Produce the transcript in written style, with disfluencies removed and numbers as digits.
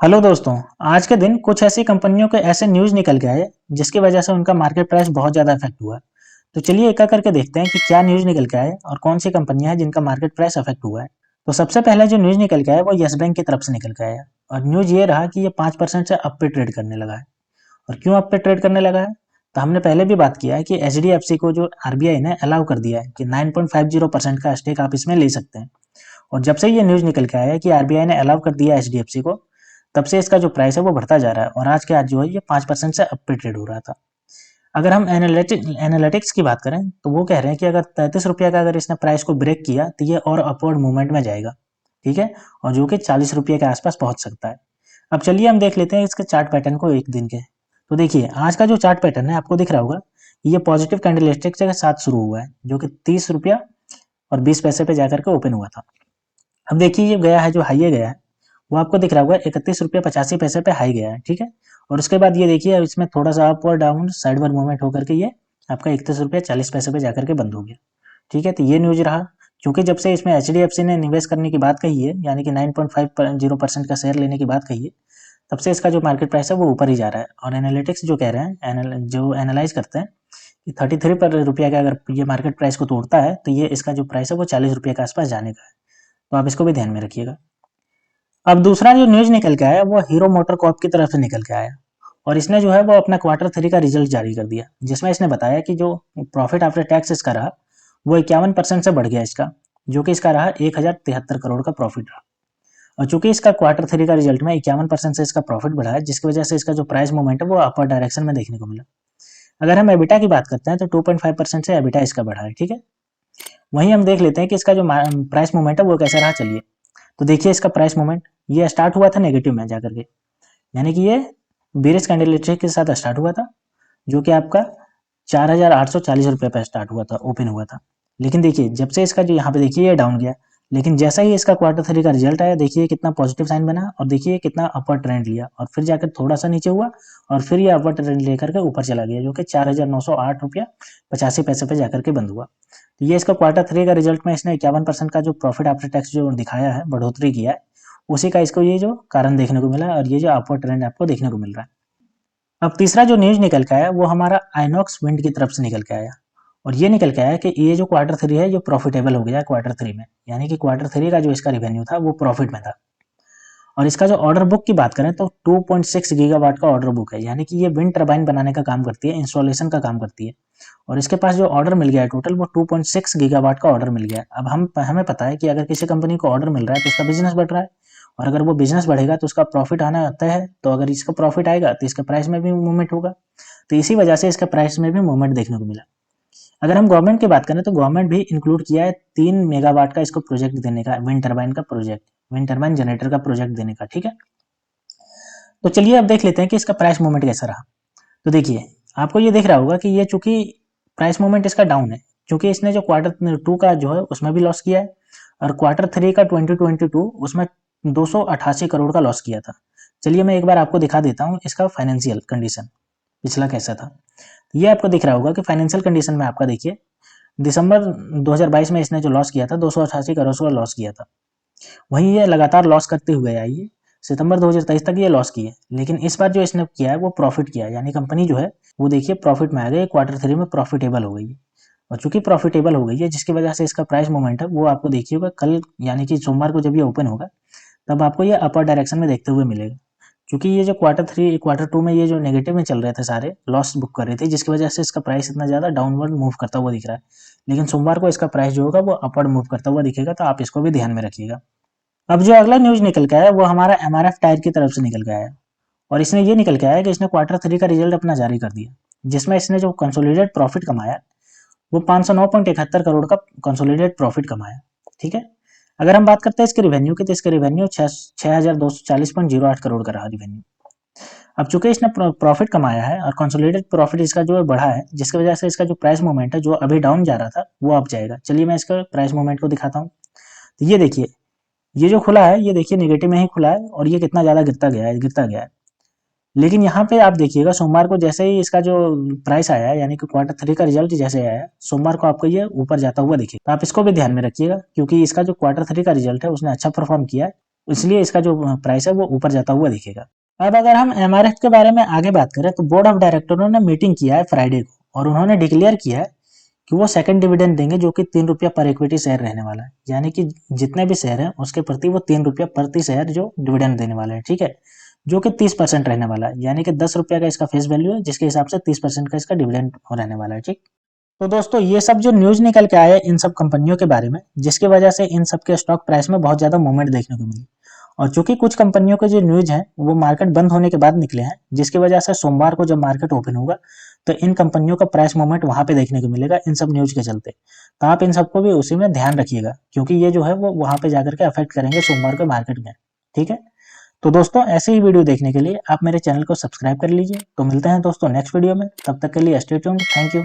Hello दोस्तों। आज के दिन कुछ ऐसी कंपनियों के ऐसे न्यूज़ निकल के आए जिसकी वजह से उनका मार्केट प्राइस बहुत ज़्यादा इफेक्ट हुआ। तो चलिए एक एक करके देखते हैं कि क्या न्यूज़ निकल के आए और कौन सी कंपनियां हैं जिनका मार्केट प्राइस इफेक्ट हुआ है। तो सबसे पहले जो न्यूज़ निकल के आया वो यस बैंक की तरफ से निकल के आया और न्यूज़ ये रहा कि ये 5% से अप पे ट्रेड करने लगा है। और क्यों अप पे ट्रेड करने लगा है, तो हमने पहले भी बात किया है कि एच को जो आरबीआई ने अलाउ कर दिया है कि 9.50% का स्टेक आप इसमें ले सकते हैं। और जब से ये न्यूज़ निकल के आया है कि आरबीआई ने अलाउ कर दिया एचडीएफसी को, तब से इसका जो प्राइस है वो बढ़ता जा रहा है और आज के आज जो है ये 5% से अप पे ट्रेड हो रहा था। अगर हम एनालिटिक्स की बात करें तो वो कह रहे हैं कि अगर 33 रुपये का अगर इसने प्राइस को ब्रेक किया तो ये और अपवर्ड मूवमेंट में जाएगा। ठीक है, और जो कि 40 रुपये के आसपास पहुंच सकता है। अब चलिए हम देख लेते हैं इसके चार्ट पैटर्न को एक दिन के। तो देखिए आज का जो चार्ट पैटर्न है आपको दिख रहा होगा, ये पॉजिटिव कैंडलस्टिक के साथ शुरू हुआ है जो कि 30 रुपया और 20 पैसे पे जाकर के ओपन हुआ था। अब देखिए ये गया है, जो हाई गया है वो आपको दिख रहा होगा 31 रुपये 85 पैसे पे हाई गया है। ठीक है, और उसके बाद ये देखिए इसमें थोड़ा सा अप और डाउन साइडवार मूवमेंट होकर के ये आपका 31 रुपये 40 पैसे पे जाकर के बंद हो गया। ठीक है, तो ये न्यूज रहा। क्योंकि जब से इसमें एच ने निवेश करने की बात कही है, यानी कि 9.50% का शेयर लेने की बात कही है, तब से इसका जो मार्केट प्राइस है वो ऊपर ही जा रहा है। और एनालिटिक्स जो कह रहे हैं, जो एनालाइज करते हैं कि 33 रुपया का अगर ये मार्केट प्राइस को तोड़ता है तो ये इसका जो प्राइस है वो 40 रुपये के आसपास जाने का है। तो आप इसको भी ध्यान में रखिएगा। अब दूसरा जो न्यूज निकल के आया वो हीरो मोटर कॉर्प की तरफ से निकल के आया और इसने जो है वो अपना क्वार्टर 3 का रिजल्ट जारी कर दिया, जिसमें इसने बताया कि जो प्रॉफिट आफ्टर टैक्स इसका रहा वो 51% से बढ़ गया इसका, जो कि इसका रहा 1073 करोड़ का प्रॉफिट रहा। और चूंकि इसका क्वार्टर 3 का रिजल्ट में 51% से इसका प्रॉफिट बढ़ा है, जिसकी वजह से इसका जो प्राइस मूवमेंट है वो अपर डायरेक्शन में देखने को मिला। अगर हम एबिटा की बात करते हैं तो 2.5% से एबिटा इसका बढ़ा है। ठीक है, वहीं हम देख लेते हैं कि इसका जो प्राइस मूवमेंट है वो कैसा रहा। चलिए तो देखिए इसका प्राइस मूवमेंट ये स्टार्ट हुआ था नेगेटिव में जाकर के, यानी कि ये बेरिश कैंडलस्टिक के साथ स्टार्ट हुआ था, जो कि आपका 4,840 रुपये पर स्टार्ट हुआ था, ओपन हुआ था। लेकिन देखिए जब से इसका जो यहाँ पे देखिए ये डाउन गया, लेकिन जैसा ही इसका क्वार्टर 3 का रिजल्ट आया देखिए कितना पॉजिटिव साइन बना और देखिए कितना अपर ट्रेंड लिया और फिर जाकर थोड़ा सा नीचे हुआ और फिर ये अपर ट्रेंड लेकर के ऊपर चला गया, जो कि 4,908 रुपया 85 पैसे पे जाकर के बंद हुआ। तो ये इसका क्वार्टर 3 का रिजल्ट में इसने 51% का जो प्रॉफिट आफ्टर टैक्स जो दिखाया है, बढ़ोतरी किया है, उसी का इसको ये जो कारण देखने को मिला और ये जो अपवर्ड ट्रेंड आपको देखने को मिल रहा है। अब तीसरा जो न्यूज निकल के आया वो हमारा आइनॉक्स विंड की तरफ से निकल के आया और ये निकल के आया कि ये जो क्वार्टर 3 है ये प्रॉफिटेबल हो गया क्वार्टर 3 में, यानी कि क्वार्टर 3 का जो इसका रिवेन्यू था वो प्रॉफिट में था। और इसका जो ऑर्डर बुक की बात करें तो 2.6 गीगावाट का ऑर्डर बुक है, यानी कि ये विंड टर्बाइन बनाने का काम करती है, इंस्टॉलेशन का काम करती है। और इसके पास जो ऑर्डर मिल गया है टोटल वो 2.6 गीगावाट का ऑर्डर मिल गया है। अब हमें पता है कि अगर किसी कंपनी को ऑर्डर मिल रहा है तो उसका बिजनेस बढ़ रहा है, और अगर वो बिजनेस बढ़ेगा तो उसका प्रॉफिट आना तय है। तो अगर इसका प्रॉफिट आएगा तो इसका प्राइस में भी मूवमेंट होगा, तो इसी वजह से इसका प्राइस में भी मूवमेंट देखने को मिला। अगर हम गवर्नमेंट की बात करें तो गवर्नमेंट भी इंक्लूड किया है 3 मेगावाट का इसको प्रोजेक्ट देने का, विंड टर्बाइन का प्रोजेक्ट, विंड टर्बाइन जनरेटर का प्रोजेक्ट देने का। ठीक है, तो चलिए अब देख लेते हैं कि इसका प्राइस मूवमेंट कैसा रहा। तो देखिए आपको ये दिख रहा होगा कि ये चूंकि प्राइस मूवमेंट इसका डाउन है, क्योंकि इसने जो क्वार्टर 2 का जो है उसमें भी लॉस किया है और क्वार्टर 3 का 2022 उसमें 288 करोड़ का लॉस किया था। चलिए मैं एक बार आपको दिखा देता हूँ इसका फाइनेंशियल कंडीशन पिछला कैसा था। ये आपको दिख रहा होगा कि फाइनेंशियल कंडीशन में आपका देखिए दिसंबर 2022 में इसने जो लॉस किया था 288 करोड़ का लॉस किया था। वहीं ये लगातार लॉस करते हुए आई है, सितंबर 2023 तक ये लॉस की है, लेकिन इस बार जो इसने किया है वो प्रॉफिट किया है, यानी कंपनी जो है वो देखिए प्रॉफिट में आ गई, क्वार्टर 3 में प्रॉफिटेबल हो गई है। और चूंकि प्रॉफिटेबल हो गई है जिसकी वजह से इसका प्राइस मूवमेंट है वो आपको देखिएगा कल यानी कि सोमवार को जब ये ओपन होगा तब आपको ये अपर डायरेक्शन में देखते हुए मिलेगा। क्योंकि ये जो क्वार्टर 2 में ये जो नेगेटिव में चल रहे थे, सारे लॉस बुक कर रहे थे, जिसकी वजह से इसका प्राइस इतना ज्यादा डाउनवर्ड मूव करता हुआ दिख रहा है। लेकिन सोमवार को इसका प्राइस जो होगा वो अपवर्ड मूव करता हुआ दिखेगा, तो आप इसको भी ध्यान में रखिएगा। अब जो अगला न्यूज निकल के आया वो हमारा एमआरएफ टायर की तरफ से निकल के आया और इसने ये निकल के आया कि इसने क्वार्टर 3 का रिजल्ट अपना जारी कर दिया, जिसमें इसने जो कंसोलिडेटेड प्रॉफिट कमाया वो 509.71 करोड़ का कंसोलिडेटेड प्रॉफिट कमाया। ठीक है, अगर हम बात करते हैं इसके रिवेन्यू की तो इसके रिवेन्यू 6,240.08 करोड़ का रहा रिवेन्यू। अब चूंकि इसने प्रॉफिट कमाया है और कंसोलिडेटेड प्रॉफिट इसका जो है बढ़ा है, जिसकी वजह से इसका जो प्राइस मूवमेंट है जो अभी डाउन जा रहा था वो अप जाएगा। चलिए मैं इसका प्राइस मूवमेंट को दिखाता हूँ। तो ये देखिए ये जो खुला है ये देखिए नेगेटिव में ही खुला है और ये कितना ज्यादा गिरता गया है। लेकिन यहाँ पे आप देखिएगा सोमवार को जैसे ही इसका जो प्राइस आया है, यानी कि क्वार्टर 3 का रिजल्ट जैसे आया है, सोमवार को आपको ये ऊपर जाता हुआ दिखेगा। तो आप इसको भी ध्यान में रखिएगा क्योंकि इसका जो क्वार्टर 3 का रिजल्ट है उसने अच्छा परफॉर्म किया है इसलिए इसका जो प्राइस है वो ऊपर जाता हुआ दिखेगा। अब अगर हम एमआरएफ के बारे में आगे बात करें तो बोर्ड ऑफ डायरेक्टरों ने मीटिंग किया है फ्राइडे को और उन्होंने डिक्लेयर किया है कि वो सेकंड डिविडेंड देंगे जो कि 3 रुपया पर इक्विटी शेयर रहने वाला है। यानी कि जितने भी शेयर हैं उसके प्रति वो 3 रुपया प्रति शेयर जो डिविडेंड देने वाला है, ठीक है, जो कि 30% रहने वाला है। यानी कि 10 रुपया का इसका फेस वैल्यू है जिसके हिसाब से 30% का इसका डिविडेंड रहने वाला है, ठीक। तो दोस्तों ये सब जो न्यूज निकल के आया इन सब कंपनियों के बारे में, जिसकी वजह से इन सब के स्टॉक प्राइस में बहुत ज्यादा मूवमेंट देखने को मिली। और चूंकि कुछ कंपनियों के जो न्यूज हैं वो मार्केट बंद होने के बाद निकले हैं, जिसकी वजह से सोमवार को जब मार्केट ओपन होगा तो इन कंपनियों का प्राइस मूवमेंट वहां पे देखने को मिलेगा इन सब न्यूज के चलते। तो आप इन सबको भी उसी में ध्यान रखिएगा क्योंकि ये जो है वो वहां पे जाकर के अफेक्ट करेंगे सोमवार को मार्केट में, ठीक है। तो दोस्तों ऐसे ही वीडियो देखने के लिए आप मेरे चैनल को सब्सक्राइब कर लीजिए। तो मिलते हैं दोस्तों नेक्स्ट वीडियो में, तब तक के लिए स्टे ट्यून्ड, थैंक यू।